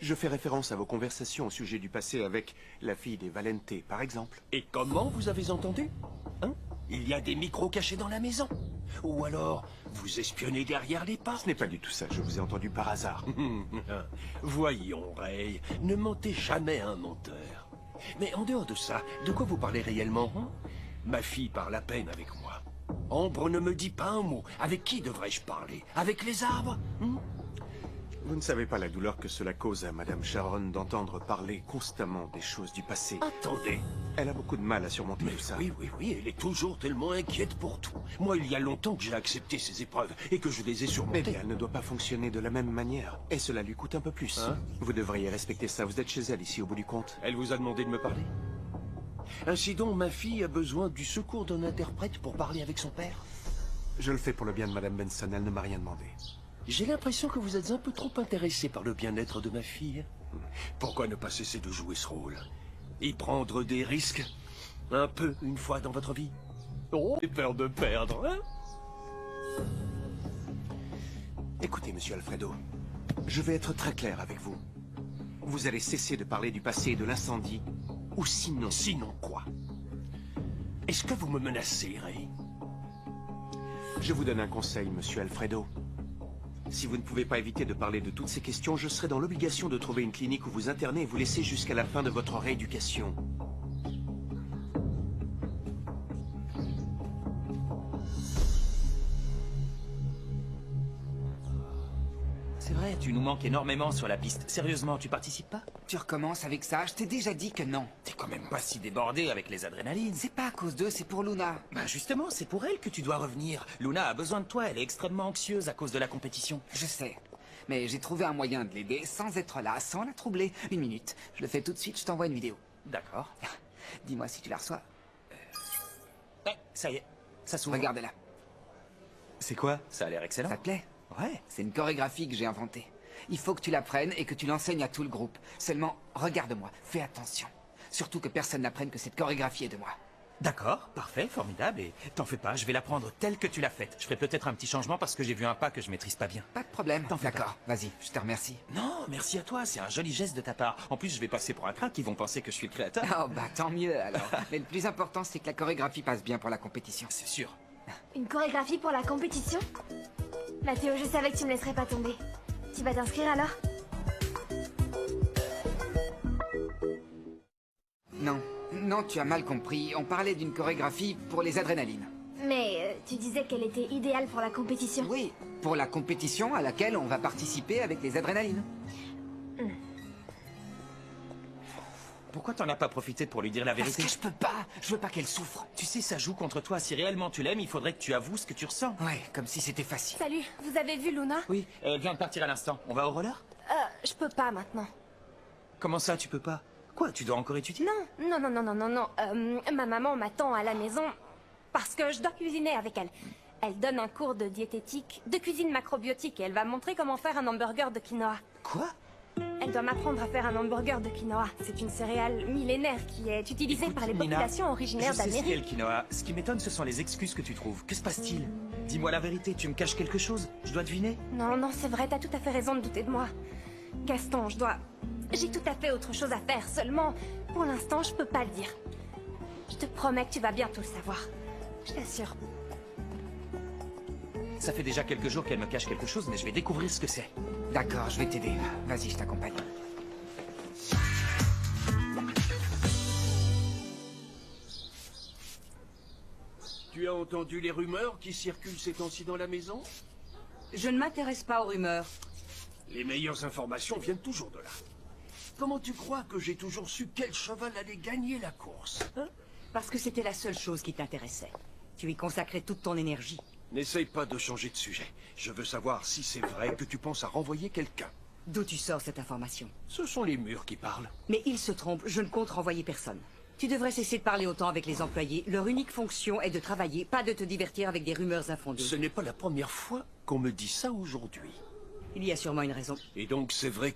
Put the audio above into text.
Je fais référence à vos conversations au sujet du passé avec la fille des Valente, par exemple. Et comment vous avez entendu? Hein? Il y a des micros cachés dans la maison? Ou alors, vous espionnez derrière les pas? Ce n'est pas du tout ça, je vous ai entendu par hasard. Voyons, Ray, ne mentez jamais à un menteur. Mais en dehors de ça, de quoi vous parlez réellement, hein? Ma fille parle à peine avec moi. Ambre ne me dit pas un mot. Avec qui devrais-je parler? Avec les arbres, hein? Vous ne savez pas la douleur que cela cause à Madame Sharon d'entendre parler constamment des choses du passé. Attendez. Elle a beaucoup de mal à surmonter tout ça. Oui, elle est toujours tellement inquiète pour tout. Moi, il y a longtemps que j'ai accepté ces épreuves et que je les ai surmontées. Mais elle ne doit pas fonctionner de la même manière. Et cela lui coûte un peu plus. Hein? Vous devriez respecter ça. Vous êtes chez elle ici au bout du compte. Elle vous a demandé de me parler? Ainsi donc, ma fille a besoin du secours d'un interprète pour parler avec son père? Je le fais pour le bien de Madame Benson. Elle ne m'a rien demandé. J'ai l'impression que vous êtes un peu trop intéressé par le bien-être de ma fille. Pourquoi ne pas cesser de jouer ce rôle? Et prendre des risques? Un peu, une fois dans votre vie? Oh, j'ai peur de perdre, hein? Écoutez, monsieur Alfredo, je vais être très clair avec vous. Vous allez cesser de parler du passé et de l'incendie, ou sinon... Sinon quoi? Est-ce que vous me menacez, Ray? Je vous donne un conseil, monsieur Alfredo. Si vous ne pouvez pas éviter de parler de toutes ces questions, je serai dans l'obligation de trouver une clinique où vous interner et vous laisser jusqu'à la fin de votre rééducation. C'est vrai, tu nous manques énormément sur la piste. Sérieusement, tu participes pas? Tu recommences avec ça? Je t'ai déjà dit que non. T'es quand même pas si débordé avec les adrénalines. C'est pas à cause d'eux, c'est pour Luna. Bah justement, c'est pour elle que tu dois revenir. Luna a besoin de toi, elle est extrêmement anxieuse à cause de la compétition. Je sais. Mais j'ai trouvé un moyen de l'aider sans être là, sans la troubler. Une minute. Je le fais tout de suite, je t'envoie une vidéo. D'accord. Dis-moi si tu la reçois. Ça y est, ça s'ouvre. Regarde-la. C'est quoi? Ça a l'air excellent. Ça te plaît? Ouais. C'est une chorégraphie que j'ai inventée. Il faut que tu l'apprennes et que tu l'enseignes à tout le groupe. Seulement, regarde-moi, fais attention. Surtout que personne n'apprenne que cette chorégraphie est de moi. D'accord, parfait, formidable. Et t'en fais pas, je vais la prendre telle que tu l'as faite. Je ferai peut-être un petit changement parce que j'ai vu un pas que je maîtrise pas bien. Pas de problème. T'en fais D'accord, vas-y, je te remercie. Non, merci à toi, c'est un joli geste de ta part. En plus, je vais passer pour un crack, ils vont penser que je suis le créateur. Oh bah tant mieux alors. Mais le plus important, c'est que la chorégraphie passe bien pour la compétition. C'est sûr. Une chorégraphie pour la compétition? Mathéo, je savais que tu me laisserais pas tomber. Tu vas t'inscrire alors? Non, tu as mal compris. On parlait d'une chorégraphie pour les adrénalines. Mais tu disais qu'elle était idéale pour la compétition. Oui, pour la compétition à laquelle on va participer avec les adrénalines. Pourquoi t'en as pas profité pour lui dire la Parce vérité? que je peux pas. Je veux pas qu'elle souffre. Tu sais, ça joue contre toi. Si réellement tu l'aimes, il faudrait que tu avoues ce que tu ressens. Ouais, comme si c'était facile. Salut, vous avez vu Luna? Oui, elle vient de partir à l'instant. On va au roller? Je peux pas maintenant. Comment ça, tu peux pas? Quoi, tu dois encore étudier? Non. Ma maman m'attend à la maison parce que je dois cuisiner avec elle. Elle donne un cours de diététique, de cuisine macrobiotique et elle va me montrer comment faire un hamburger de quinoa. Quoi? Elle doit m'apprendre à faire un hamburger de quinoa. C'est une céréale millénaire qui est utilisée Écoute, par les Nina, populations originaires je sais ce qu'est le d'Amérique. quinoa. Ce qui m'étonne, ce sont les excuses que tu trouves. Que se passe-t-il? Dis-moi la vérité, tu me caches quelque chose? Je dois deviner? Non, c'est vrai, t'as tout à fait raison de douter de moi. Gaston, j'ai tout à fait autre chose à faire, seulement, pour l'instant, je peux pas le dire. Je te promets que tu vas bientôt le savoir. Je t'assure. Ça fait déjà quelques jours qu'elle me cache quelque chose, mais je vais découvrir ce que c'est. D'accord, je vais t'aider. Vas-y, je t'accompagne. Tu as entendu les rumeurs qui circulent ces temps-ci dans la maison? Je ne m'intéresse pas aux rumeurs. Les meilleures informations viennent toujours de là. Comment tu crois que j'ai toujours su quel cheval allait gagner la course, hein? Parce que c'était la seule chose qui t'intéressait. Tu y consacrais toute ton énergie. N'essaye pas de changer de sujet. Je veux savoir si c'est vrai que tu penses à renvoyer quelqu'un. D'où tu sors cette information? Ce sont les murs qui parlent. Mais il se trompe, je ne compte renvoyer personne. Tu devrais cesser de parler autant avec les employés. Leur unique fonction est de travailler, pas de te divertir avec des rumeurs infondées. Ce n'est pas la première fois qu'on me dit ça aujourd'hui. Il y a sûrement une raison. Et donc c'est vrai